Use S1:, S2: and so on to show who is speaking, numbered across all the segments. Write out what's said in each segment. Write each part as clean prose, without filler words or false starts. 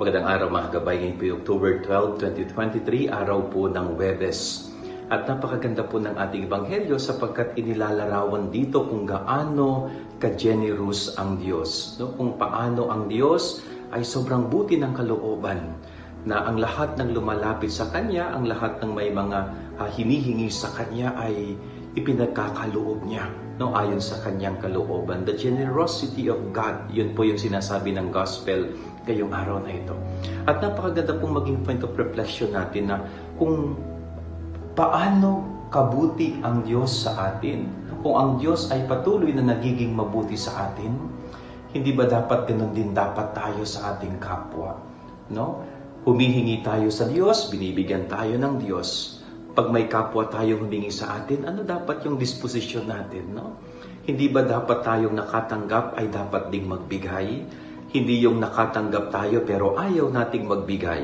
S1: Magandang araw mga gabay, ngayon po yung October 12, 2023, araw po ng Huwebes. At napakaganda po ng ating Ebanghelyo sapagkat inilalarawan dito kung gaano ka-generous ang Diyos. No? Kung paano ang Diyos ay sobrang buti ng kalooban na ang lahat ng lumalapit sa Kanya, ang lahat ng may mga hinihingi sa Kanya ay ipinagkakaloob niya, no, ayon sa kanyang kalooban. The generosity of God, yun po yung sinasabi ng gospel ngayong araw na ito. At napakaganda pong maging point of reflection natin na kung paano kabuti ang Diyos sa atin. Kung ang Diyos ay patuloy na nagiging mabuti sa atin, hindi ba dapat ganun din dapat tayo sa ating kapwa? No? Humihingi tayo sa Diyos, binibigyan tayo ng Diyos. Pag may kapwa tayo humingi sa atin, ano dapat yung disposisyon natin, no? Hindi ba dapat tayong nakatanggap ay dapat ding magbigay? Hindi yung nakatanggap tayo pero ayaw nating magbigay.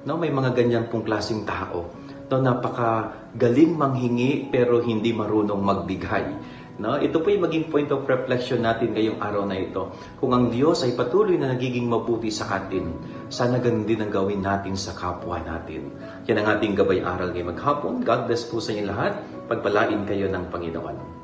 S1: No, may mga ganyan pong klaseng tao. No, napakagaling manghingi pero hindi marunong magbigay. No, ito po yung maging point of reflection natin ngayong araw na ito. Kung ang Diyos ay patuloy na nagiging mabuti sa atin, sana ganun din ang gawin natin sa kapwa natin. Yan ang ating gabay aral ngayong maghapon. God bless po sa inyo lahat. Pagpalain kayo ng Panginoon.